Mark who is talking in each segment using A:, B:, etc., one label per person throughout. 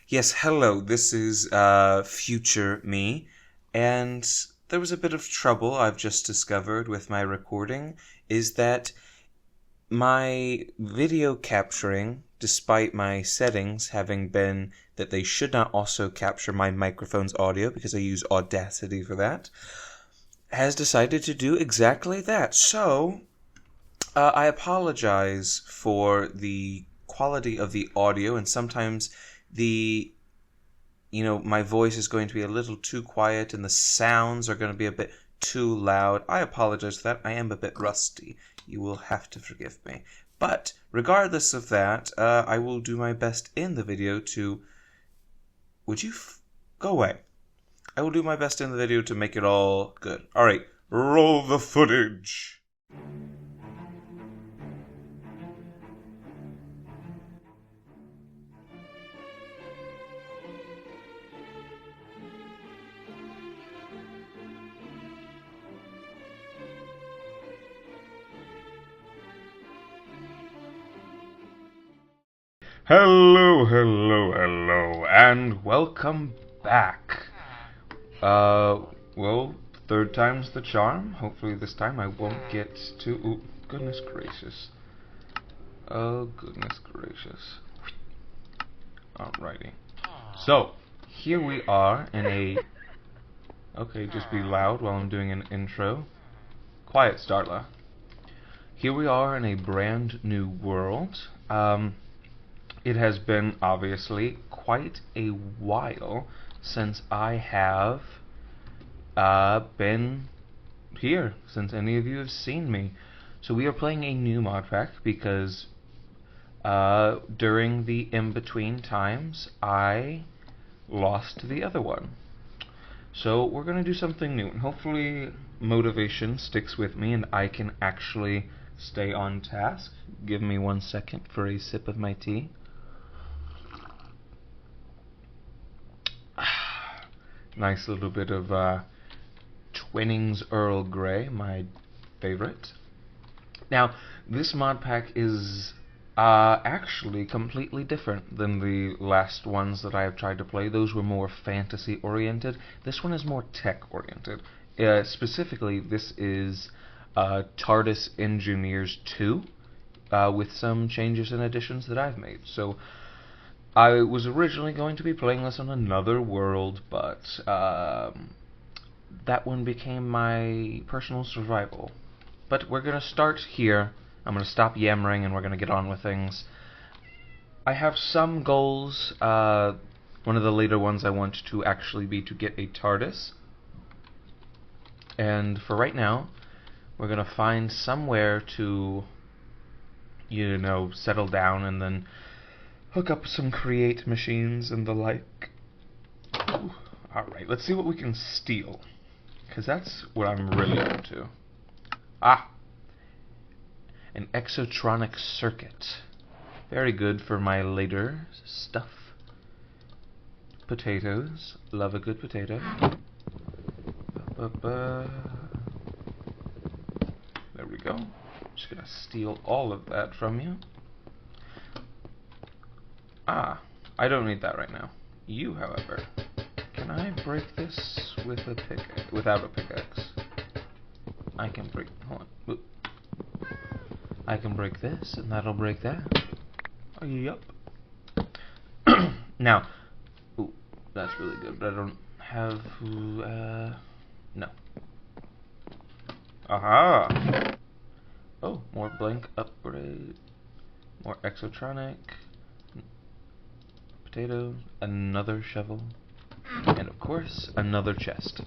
A: Yes, hello, this is future me, and there was a bit of trouble I've just discovered with my recording, is that my video capturing, despite my settings having been that they should not also capture my microphone's audio because I use Audacity for that, has decided to do exactly that. So, I apologize for the quality of the audio, and sometimes my voice is going to be a little too quiet and the sounds are going to be a bit too loud. I apologize for that. I am a bit rusty. You will have to forgive me. But regardless of that, I will do my best in the video to... Would you go away? I will do my best in the video to make it all good. Alright, roll the footage! Hello, and welcome back. Well, third time's the charm. Hopefully this time I won't get too... Ooh, goodness gracious. Oh, goodness gracious. Alrighty. So, here we are in a... Okay, just be loud while I'm doing an intro. Quiet, Starla. Here we are in a brand new world. It has been, obviously, quite a while since I have been here, since any of you have seen me. So we are playing a new mod pack because during the in-between times, I lost the other one. So we're going to do something new, and hopefully motivation sticks with me and I can actually stay on task. Give me 1 second for a sip of my tea. Nice little bit of Twinings Earl Grey, my favorite. Now, this mod pack is actually completely different than the last ones that I have tried to play. Those were more fantasy-oriented. This one is more tech-oriented. Specifically, this is TARDIS Engineers 2, with some changes and additions that I've made. So, I was originally going to be playing this on another world, but that one became my personal survival. But we're going to start here. I'm going to stop yammering and we're going to get on with things. I have some goals. One of the later ones I want to actually be to get a TARDIS. And for right now, we're going to find somewhere to, settle down and then hook up some create machines and the like. Alright, let's see what we can steal, because that's what I'm really into. An exotronic circuit. Very good for my later stuff. Potatoes. Love a good potato. There we go. Just gonna steal all of that from you. I don't need that right now. You, however, can I break this with a without a pickaxe? I can break. Hold on. Oop. I can break this, and that'll break that. Oh, yup. Now, ooh, that's really good. But I don't have. No. Aha! Oh, more blank upgrade. More exotronic. Potato, another shovel, and of course, another chest.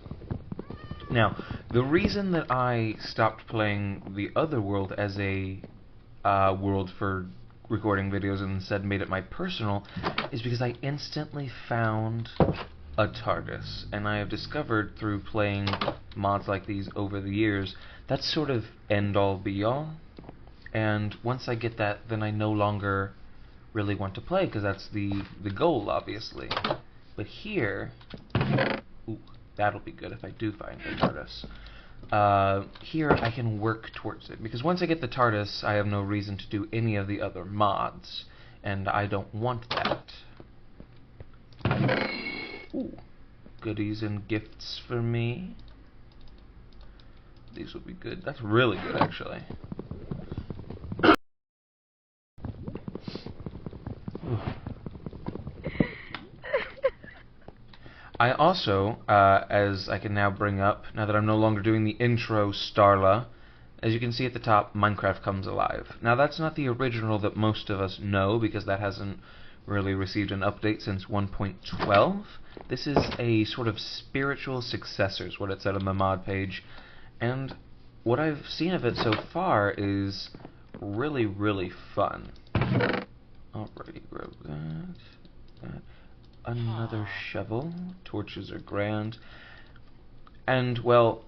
A: Now, the reason that I stopped playing the other world as a world for recording videos and instead made it my personal is because I instantly found a TARDIS, and I have discovered through playing mods like these over the years, that's sort of end-all be-all, and once I get that, then I no longer really want to play, because that's the goal, obviously. But here, ooh, that'll be good if I do find the TARDIS. Here I can work towards it, because once I get the TARDIS, I have no reason to do any of the other mods, and I don't want that. Ooh, goodies and gifts for me. These will be good. That's really good, actually. I also, as I can now bring up, now that I'm no longer doing the intro Starla, as you can see at the top, Minecraft comes alive. Now that's not the original that most of us know, because that hasn't really received an update since 1.12. This is a sort of spiritual successor, is what it said on the mod page, and what I've seen of it so far is really, really fun. Alrighty, grab that. Another shovel. Torches are grand. And, well,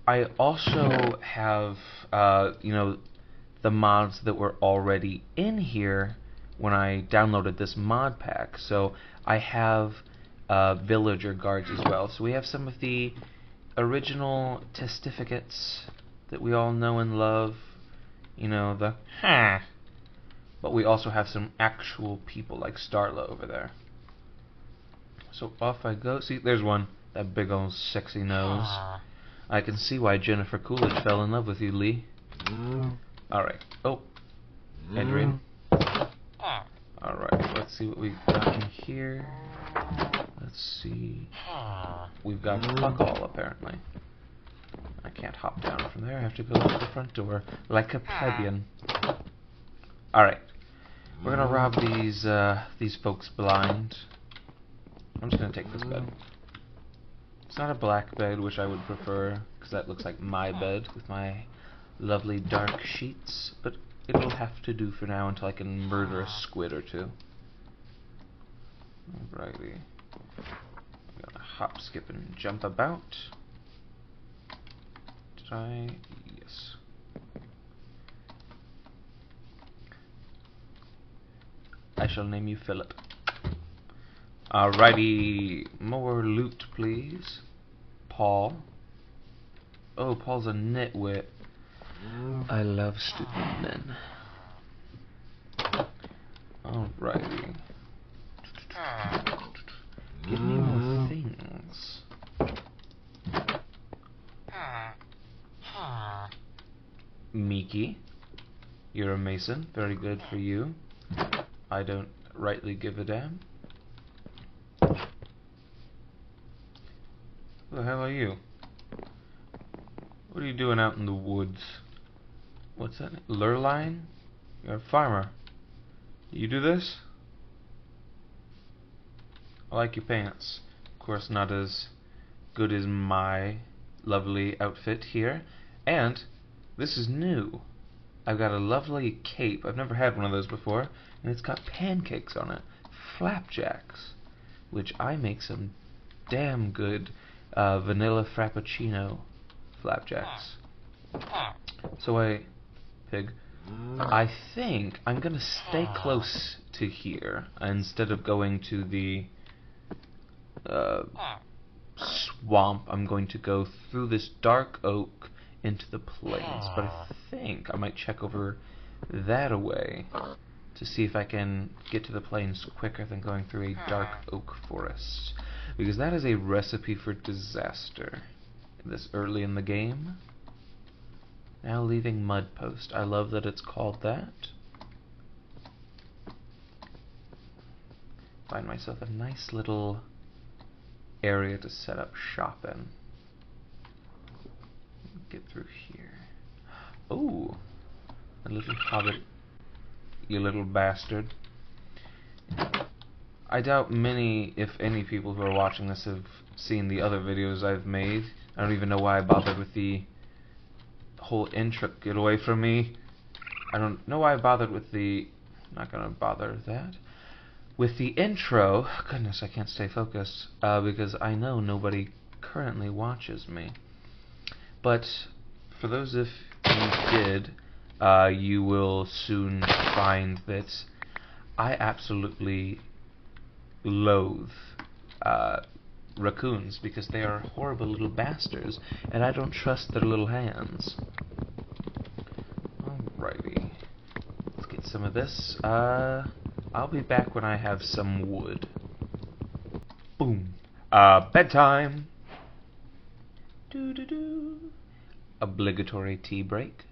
A: I also have, the mods that were already in here when I downloaded this mod pack. So I have villager guards as well. So we have some of the original testificates that we all know and love. You know, the but we also have some actual people like Starla over there. So off I go. See, there's one. That big old sexy nose. I can see why Jennifer Coolidge fell in love with you, Lee. Alright. Oh. Adrian. Alright, let's see what we've got in here. Let's see. We've got fuck all, apparently. I can't hop down from there. I have to go to the front door like a plebeian. Alright. We're gonna rob these folks blind. I'm just gonna take this bed. It's not a black bed, which I would prefer, because that looks like my bed with my lovely dark sheets, but it'll have to do for now until I can murder a squid or two. Alrighty. I'm gonna hop, skip, and jump about. Did I? Yes. I shall name you Philip. Alrighty, more loot, please. Paul. Oh, Paul's a nitwit. I love stupid men. Alrighty. Give me more things. Miki, you're a mason. Very good for you. I don't rightly give a damn. Who the hell are you? What are you doing out in the woods? What's that? Lurline? You're a farmer. You do this? I like your pants. Of course, not as good as my lovely outfit here. And this is new. I've got a lovely cape. I've never had one of those before. And it's got pancakes on it. Flapjacks. Which I make some damn good vanilla frappuccino flapjacks. So I think I'm gonna stay close to here instead of going to the swamp. I'm going to go through this dark oak into the plains, but I think I might check over that way to see if I can get to the plains quicker than going through a dark oak forest, because that is a recipe for disaster this early in the game. Now leaving Mudpost. I love that it's called that. Find myself a nice little area to set up shop in. Get through here. Oh, a little hobbit, you little bastard. I doubt many, if any, people who are watching this have seen the other videos I've made. I don't even know why I bothered with the whole intro. Get away from me. I don't know why I bothered with the... Not gonna bother with that. With the intro, goodness, I can't stay focused, because I know nobody currently watches me. But for those of you who did, you will soon find that I absolutely loathe raccoons, because they are horrible little bastards, and I don't trust their little hands. Alrighty. Let's get some of this. I'll be back when I have some wood. Boom. Bedtime. Doo doo doo. Obligatory tea break.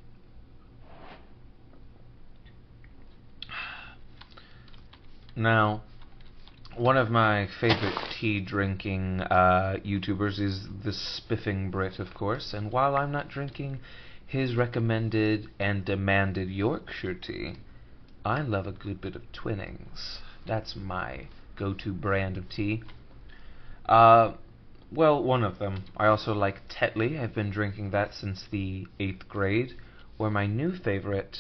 A: Now, one of my favorite tea drinking YouTubers is the Spiffing Brit, of course, and while I'm not drinking his recommended and demanded Yorkshire tea, I love a good bit of Twinings. That's my go-to brand of tea. Well, one of them. I also like Tetley. I've been drinking that since the 8th grade. Or my new favorite,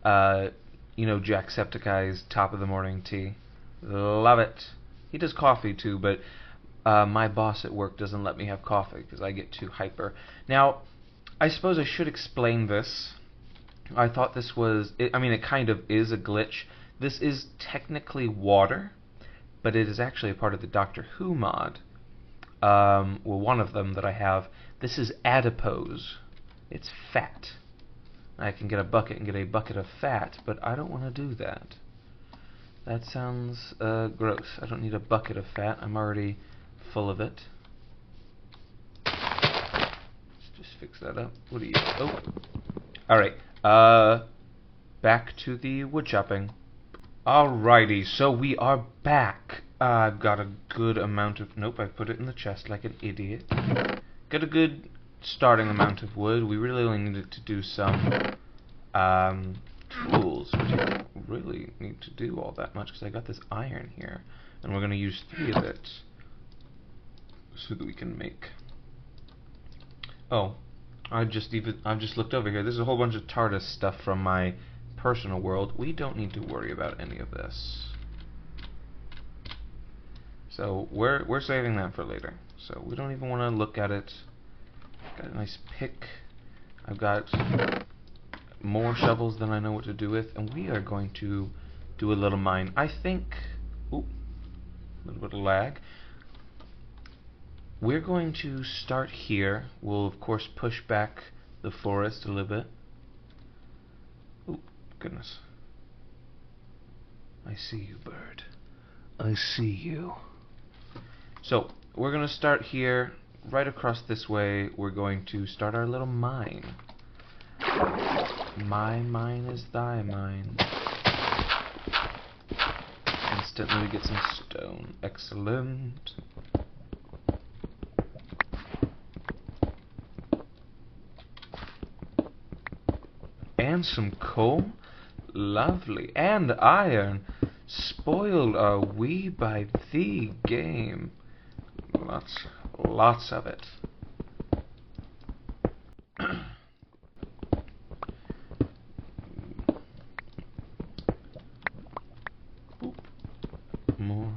A: Jacksepticeye's top of the morning tea. Love it. He does coffee too, but my boss at work doesn't let me have coffee because I get too hyper. Now, I suppose I should explain this. I thought this was, it kind of is a glitch. This is technically water, but it is actually a part of the Doctor Who mod. One of them that I have. This is adipose. It's fat. I can get a bucket and get a bucket of fat, but I don't want to do that. That sounds gross. I don't need a bucket of fat. I'm already full of it. Let's just fix that up. What are you? Oh. Alright. Back to the wood chopping. Alrighty, so we are back. I've got a good amount of... Nope, I put it in the chest like an idiot. Got a good starting amount of wood. We really only needed to do some tools, which I don't really need to do all that much because I got this iron here, and we're going to use 3 of it so that we can make... Oh, I've just looked over here. There's a whole bunch of TARDIS stuff from my personal world. We don't need to worry about any of this. So we're saving that for later. So we don't even want to look at it. Got a nice pick. I've got more shovels than I know what to do with, and we are going to do a little mine. I think... Ooh, a little bit of lag. We're going to start here. We'll of course push back the forest a little bit. Oh, goodness. I see you, bird. I see you. So, we're going to start here. Right across this way, we're going to start our little mine. My mine is thy mine. Instantly we get some stone. Excellent. And some coal. Lovely. And iron. Spoiled are we by thee, game. Lots of it. Boop. More.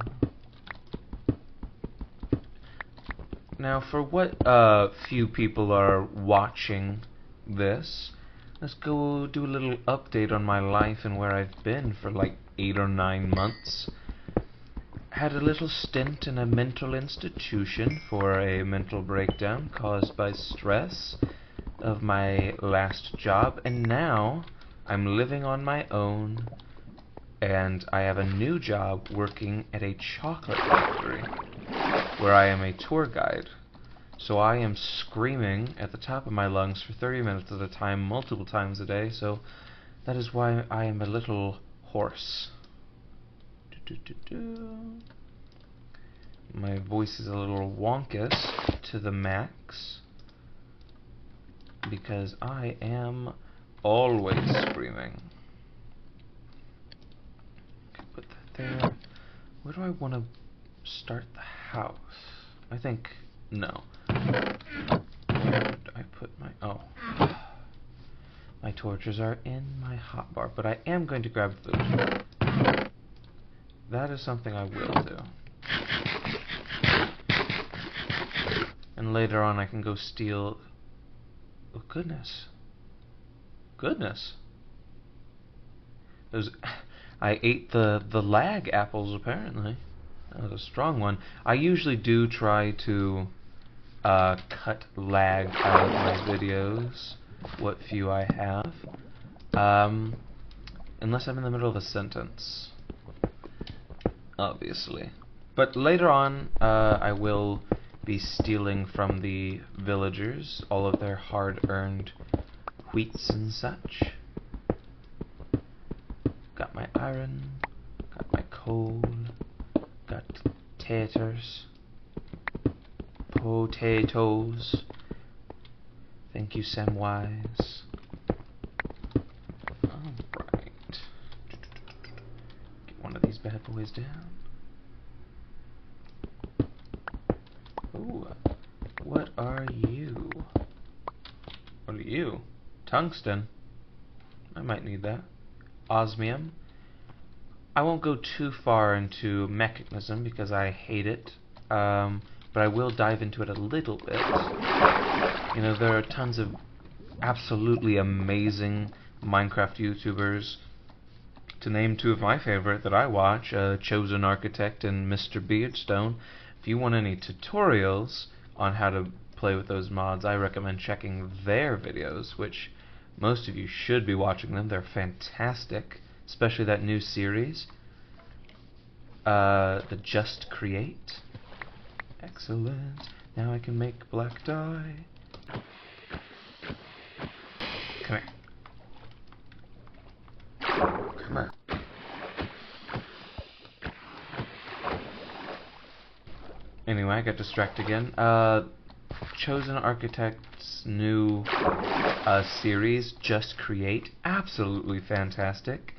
A: Now, for what few people are watching this, let's go do a little update on my life and where I've been for like 8 or 9 months. Had a little stint in a mental institution for a mental breakdown caused by stress of my last job, and now I'm living on my own, and I have a new job working at a chocolate factory where I am a tour guide. So I am screaming at the top of my lungs for 30 minutes at a time, multiple times a day, so that is why I am a little hoarse. My voice is a little wonkus to the max because I am always screaming. Okay, put that there. Where do I want to start the house? I think no. Where would I put my... Oh. My torches are in my hotbar, but I am going to grab food. That is something I will do. And later on I can go steal... Oh, goodness. Goodness. Those... I ate the lag apples, apparently. That was a strong one. I usually do try to cut lag out of my videos, what few I have. Unless I'm in the middle of a sentence. Obviously. But later on, I will be stealing from the villagers all of their hard-earned wheats and such. Got my iron, got my coal, got taters, potatoes. Thank you, Samwise. Alright. Get one of these bad boys down. Ooh, what are you? What are you? Tungsten. I might need that. Osmium. I won't go too far into mechanism because I hate it, but I will dive into it a little bit. You know, there are tons of absolutely amazing Minecraft YouTubers. To name two of my favorite that I watch, Chosen Architect and Mr. Beardstone. If you want any tutorials on how to play with those mods, I recommend checking their videos, which most of you should be watching them. They're fantastic, especially that new series, the Just Create. Excellent. Now I can make black dye. Come here. Come here. Anyway, I got distracted again. Chosen Architect's new series, Just Create, absolutely fantastic.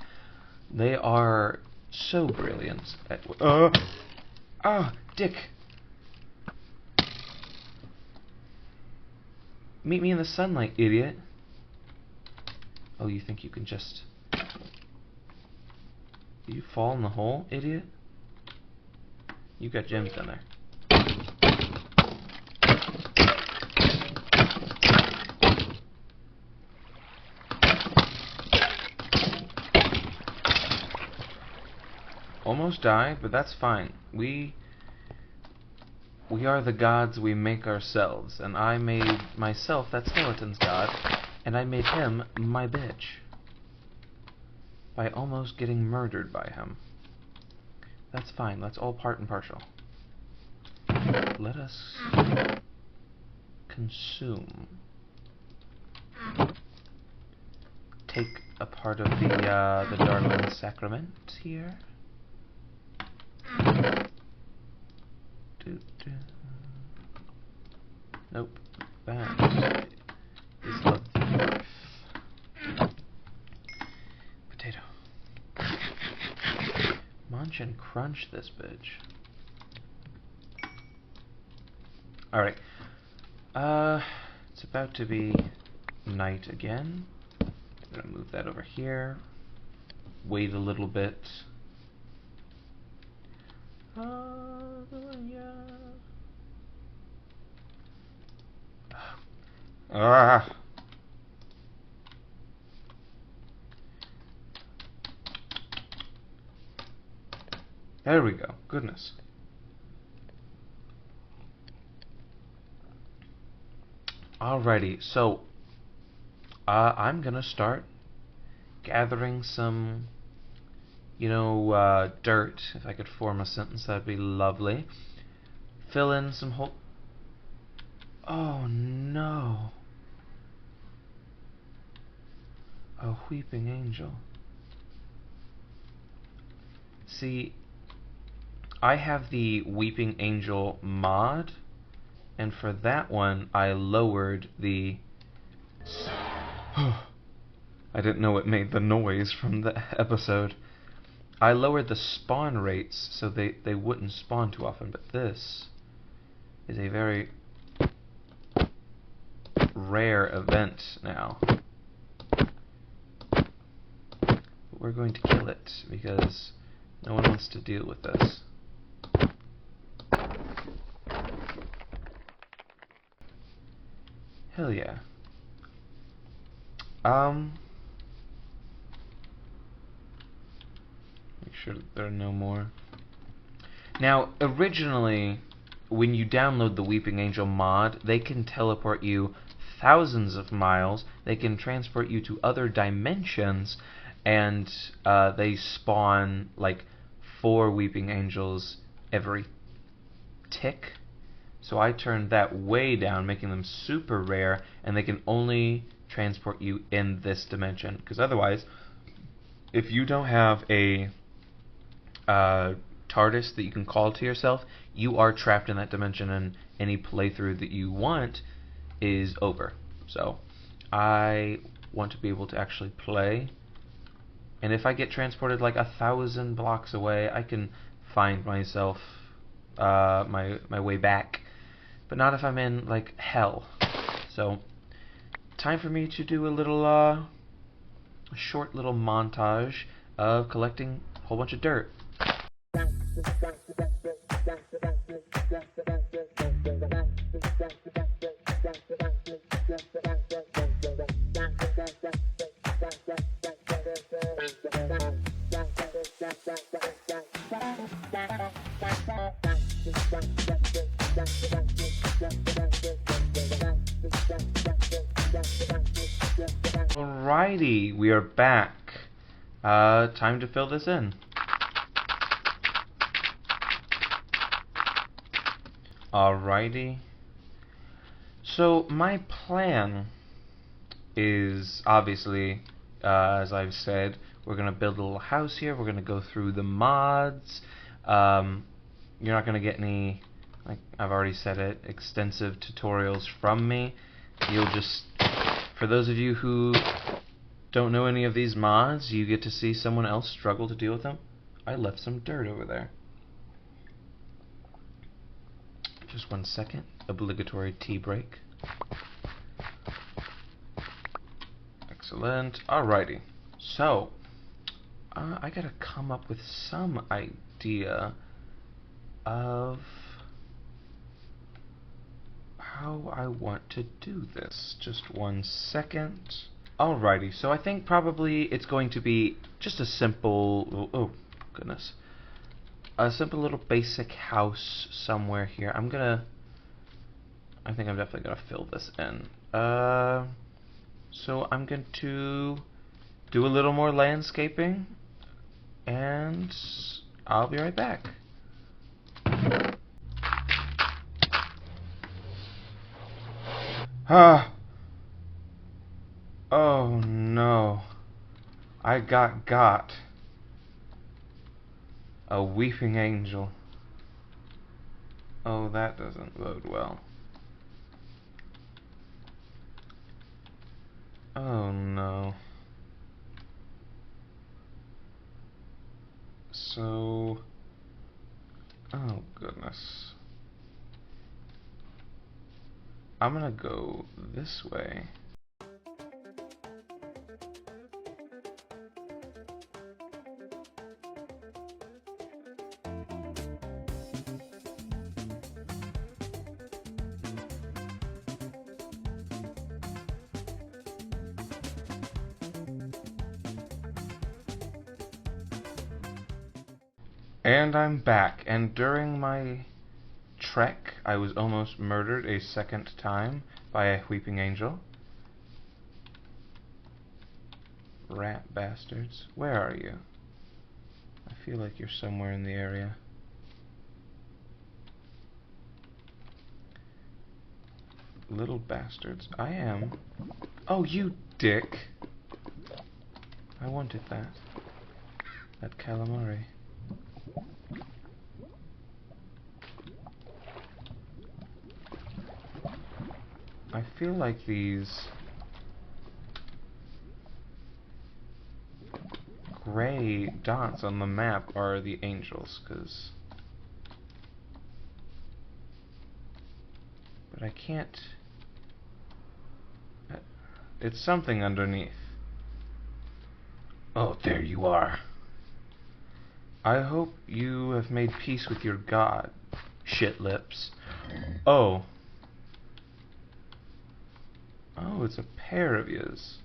A: They are so brilliant at Dick! Meet me in the sunlight, idiot. Oh, you think you can just... You fall in the hole, idiot? You got gems down there. Almost died, but that's fine. We are the gods we make ourselves, and I made myself that skeleton's god, and I made him my bitch by almost getting murdered by him. That's fine. That's all part and parcel. Let us consume. Take a part of the Darwin Sacrament here. Nope. That is of the earth. Potato. Munch and crunch this bitch. Alright. It's about to be night again. I'm gonna move that over here. Wait a little bit. Ah. There we go. Goodness. Alrighty, so I'm gonna start gathering some, dirt. If I could form a sentence, that'd be lovely. Fill in some whole... Oh no. A weeping angel. See, I have the weeping angel mod, and for that one I lowered the... I didn't know it made the noise from the episode. I lowered the spawn rates so they wouldn't spawn too often, but this is a very rare event now. But we're going to kill it because no one wants to deal with this. Hell yeah. Make sure that there are no more. Now, originally, when you download the Weeping Angel mod, they can teleport you thousands of miles. They can transport you to other dimensions, and they spawn like 4 Weeping Angels every tick. So I turned that way down, making them super rare, and they can only transport you in this dimension. Because otherwise, if you don't have a TARDIS that you can call to yourself, you are trapped in that dimension, and any playthrough that you want is over. So I want to be able to actually play, and if I get transported like 1,000 blocks away, I can find myself my way back, but not if I'm in like hell. So time for me to do a little short little montage of collecting a whole bunch of dirt. Alrighty, we are back. Time to fill this in. Alrighty. So my plan is obviously, as I've said, we're gonna build a little house here. We're gonna go through the mods. You're not gonna get any, like I've already said it, extensive tutorials from me. You'll just, for those of you who don't know any of these mods, you get to see someone else struggle to deal with them. I left some dirt over there. Just 1 second. Obligatory tea break. Excellent. Alrighty. So, I gotta come up with some idea of how I want to do this. Just 1 second. Alrighty, so I think probably it's going to be just a simple, oh goodness, a simple little basic house somewhere here. I think I'm definitely gonna fill this in. So I'm going to do a little more landscaping, and I'll be right back. Oh no, I got a weeping angel. Oh, that doesn't bode well. Oh no. So, oh goodness. I'm gonna go this way. And I'm back, and during my trek, I was almost murdered a second time by a weeping angel. Rat bastards. Where are you? I feel like you're somewhere in the area. Little bastards. I am. Oh, you dick. I wanted that. That calamari. I feel like these gray dots on the map are the angels, but I can't. It's something underneath. Oh, there you are. I hope you have made peace with your god, shit lips. Oh. Oh, it's a pair of yous.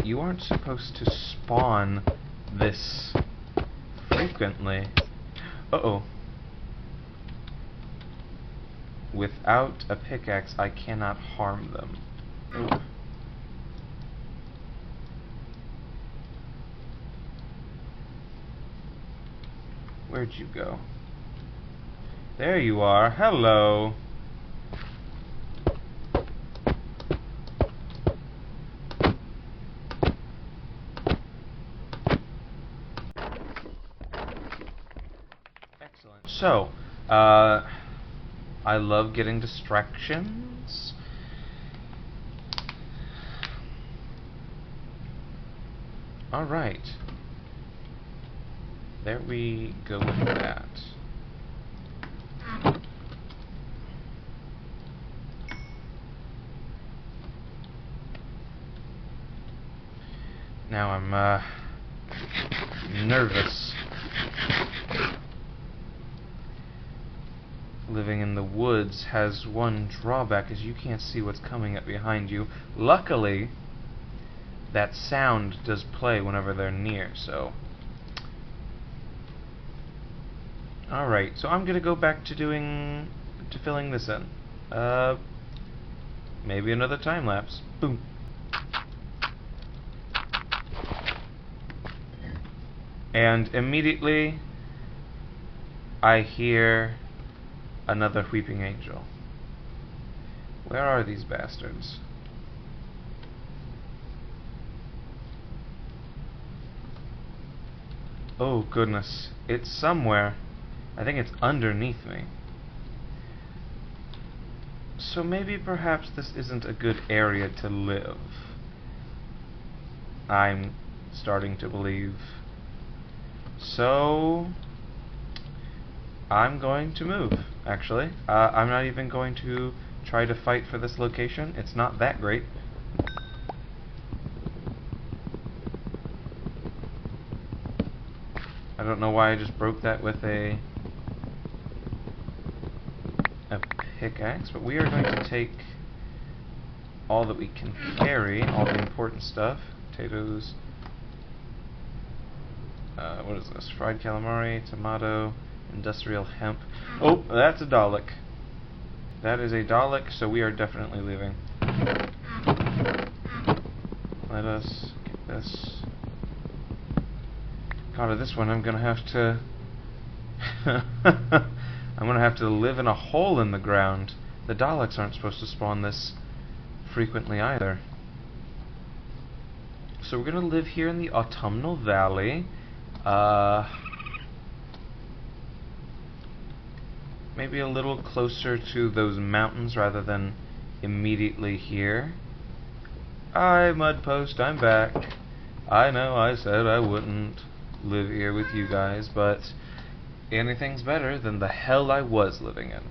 A: You aren't supposed to spawn this frequently. Uh-oh. without a pickaxe, I cannot harm them. Oop. Where'd you go? There you are. Hello. Excellent. So, I love getting distractions. Alright. There we go with that. Now I'm, nervous. Living in the woods has one drawback, is you can't see what's coming up behind you. Luckily, that sound does play whenever they're near, so... Alright, so I'm gonna go back to filling this in. Maybe another time lapse. Boom. And immediately, I hear another weeping angel. Where are these bastards? Oh goodness, it's somewhere. I think it's underneath me. So maybe perhaps this isn't a good area to live. I'm starting to believe. So I'm going to move, actually. I'm not even going to try to fight for this location. It's not that great. I don't know why I just broke that with a pickaxe, but we are going to take all that we can carry, all the important stuff. Potatoes. What is this? Fried calamari, tomato, industrial hemp. Oh, that's a Dalek. That is a Dalek, so we are definitely leaving. Let us get this. God, of this one I'm gonna have to I'm gonna have to live in a hole in the ground. The Daleks aren't supposed to spawn this frequently either. So we're gonna live here in the Autumnal Valley. Maybe a little closer to those mountains rather than immediately here. Hi, Mudpost, I'm back. I know I said I wouldn't live here with you guys, but anything's better than the hell I was living in.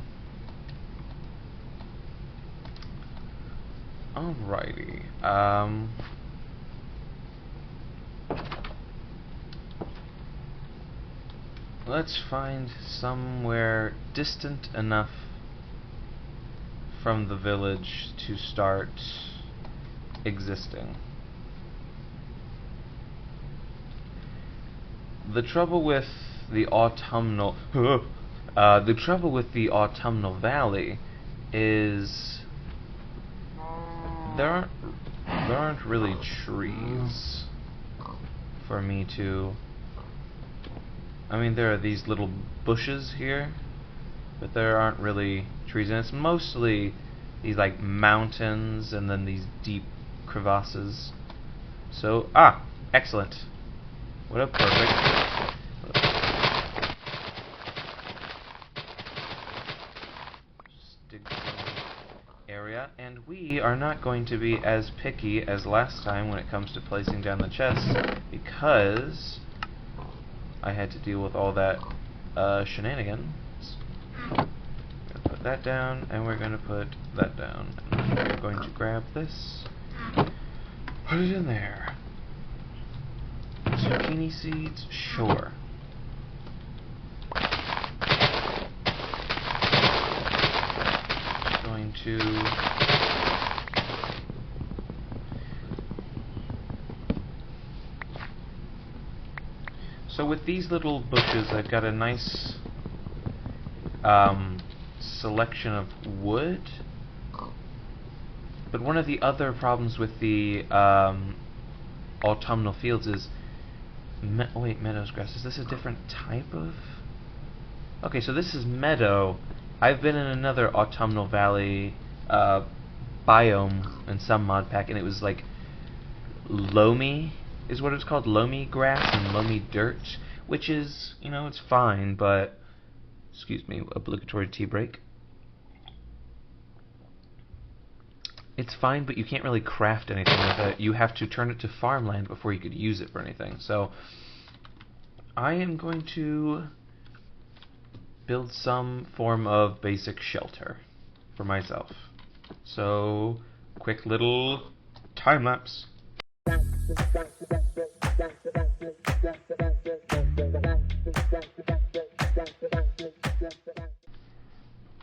A: Alrighty. Let's find somewhere distant enough from the village to start existing. The trouble with the autumnal valley is there aren't really trees for me to. I mean, there are these little bushes here, but there aren't really trees, and it's mostly these like mountains and then these deep crevasses. So, excellent. What a perfect. Just dig some area, and we are not going to be as picky as last time when it comes to placing down the chests, because I had to deal with all that shenanigans. We're going to put that down, and we're going to put that down. And we're going to grab this, put it in there. Zucchini seeds? Sure. Just going to... So with these little bushes, I've got a nice selection of wood. But one of the other problems with the autumnal fields is... wait, meadows grass. Is this a different type of... Okay, so this is meadow. I've been in another autumnal valley biome in some mod pack, and it was like loamy is what it's called, loamy grass and loamy dirt, which is, you know, it's fine, but... Excuse me, obligatory tea break. It's fine, but you can't really craft anything with it. You have to turn it to farmland before you could use it for anything. So, I am going to build some form of basic shelter for myself. So, quick little time lapse.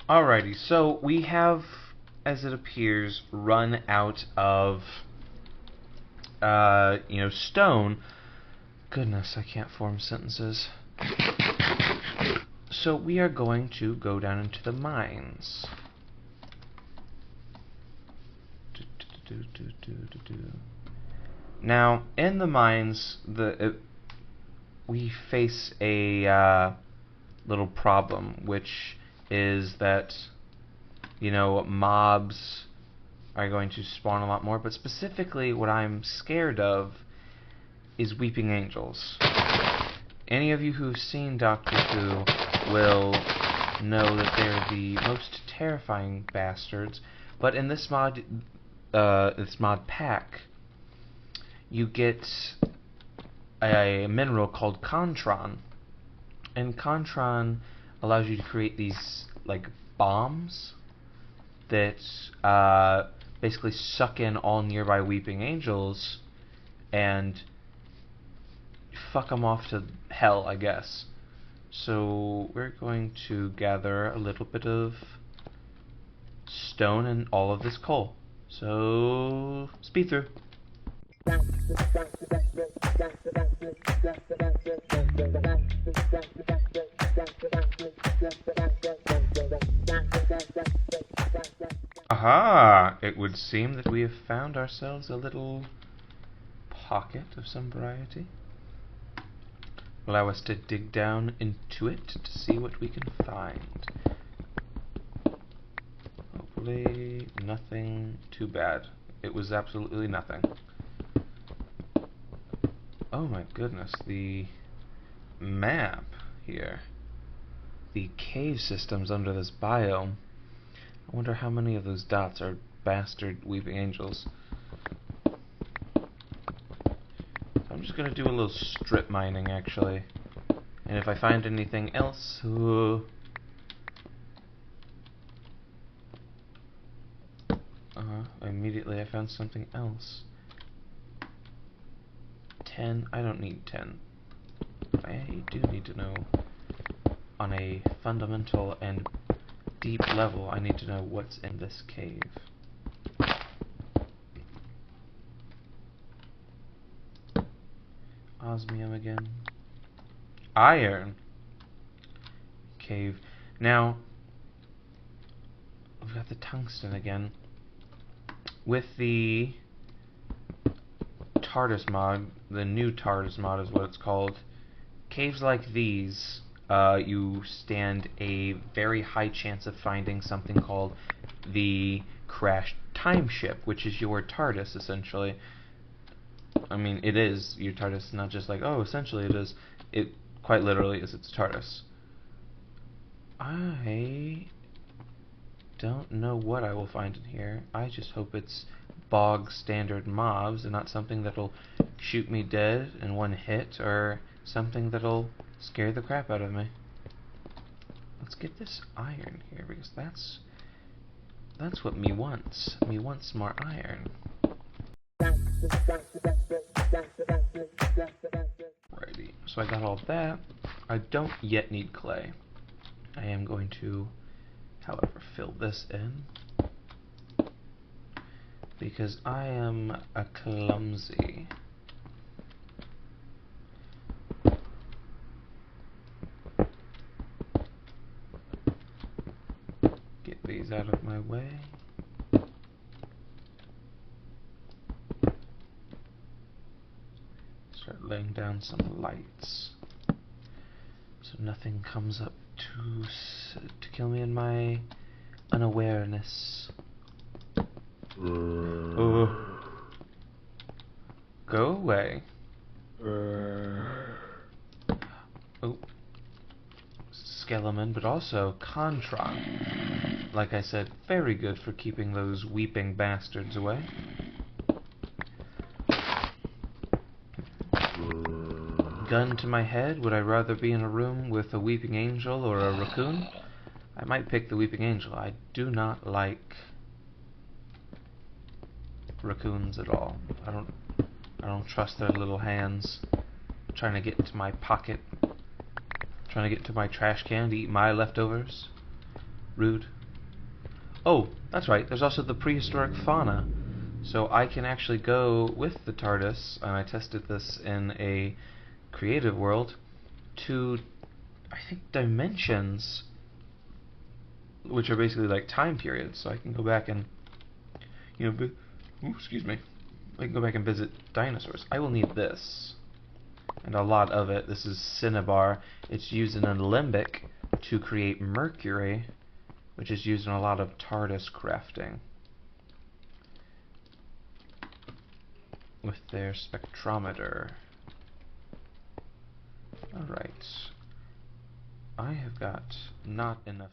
A: Alrighty, so we have, as it appears, run out of, stone. Goodness, I can't form sentences. So we are going to go down into the mines. Now, in the mines, we face a little problem, which is that, you know, mobs are going to spawn a lot more, but specifically what I'm scared of is weeping angels. Any of you who've seen Doctor Who will know that they're the most terrifying bastards, but in this mod pack, you get a mineral called Contron, and Contron allows you to create these, like, bombs that basically suck in all nearby weeping angels and fuck them off to hell, I guess. So we're going to gather a little bit of stone and all of this coal. So, speed through. Aha! It would seem that we have found ourselves a little pocket of some variety. Allow us to dig down into it to see what we can find. Hopefully nothing too bad. It was absolutely nothing. Oh my goodness, the map here. The cave systems under this biome. I wonder how many of those dots are bastard weeping angels. I'm just gonna do a little strip mining, actually. And if I find anything else... immediately I found something else. 10. I don't need 10. But I do need to know, on a fundamental and deep level, I need to know what's in this cave. Osmium again. Iron. Cave. Now, we've got the tungsten again. With the TARDIS mod, the new TARDIS mod is what it's called, caves like these, you stand a very high chance of finding something called the crashed time ship, which is your TARDIS, essentially. I mean, it is your TARDIS, not just like, oh, essentially it is. It quite literally is its TARDIS. I don't know what I will find in here. I just hope it's bog standard mobs and not something that'll shoot me dead in one hit, or something that'll scare the crap out of me. Let's get this iron here, because that's what me wants. Me wants more iron. Righty, so I got all that. I don't yet need clay. I am going to, however, fill this in, because I am a clumsy. these out of my way. Start laying down some lights so nothing comes up to kill me in my unawareness. Oh. Go away. Oh. Skeleton, but also Contron. Like I said, very good for keeping those weeping bastards away. Gun to my head, would I rather be in a room with a weeping angel or a raccoon? I might pick the weeping angel. I do not like raccoons at all. I don't trust their little hands trying to get into my pocket, trying to get into my trash can to eat my leftovers. Rude. Oh, that's right, there's also the prehistoric fauna. So I can actually go with the TARDIS, and I tested this in a creative world, to, I think, dimensions, which are basically like time periods. So I can go back and, you know, excuse me, I can go back and visit dinosaurs. I will need this, and a lot of it. This is cinnabar. It's used in a limbic to create mercury, which is used in a lot of TARDIS crafting with their spectrometer. Alright. I have got not enough.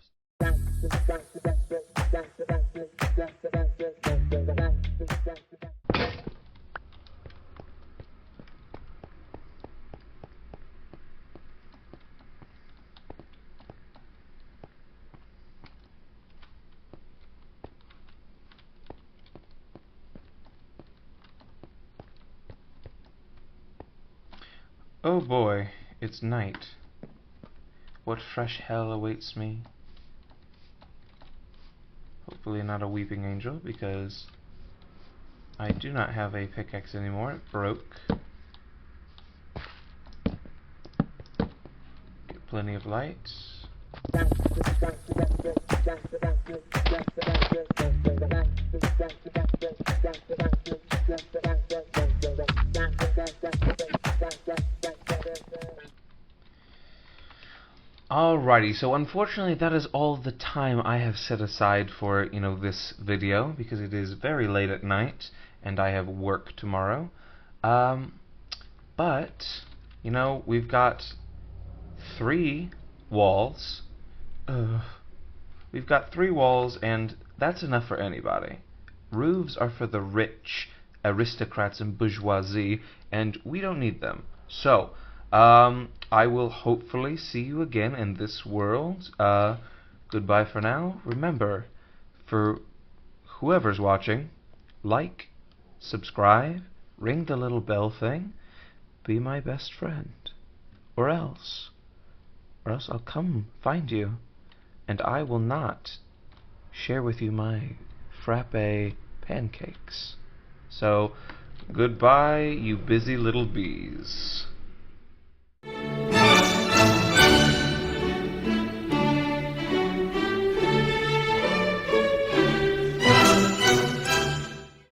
A: Oh boy, it's night. What fresh hell awaits me? Hopefully not a weeping angel, because I do not have a pickaxe anymore. It broke. Get plenty of light. Alrighty, so unfortunately that is all the time I have set aside for, this video, because it is very late at night, and I have work tomorrow. But, we've got 3 walls. We've got 3 walls, and that's enough for anybody. Roofs are for the rich, aristocrats, and bourgeoisie, and we don't need them. So, I will hopefully see you again in this world. Goodbye for now. Remember, for whoever's watching, like, subscribe, ring the little bell thing, be my best friend. Or else I'll come find you, and I will not share with you my frappe pancakes. So, goodbye, you busy little bees.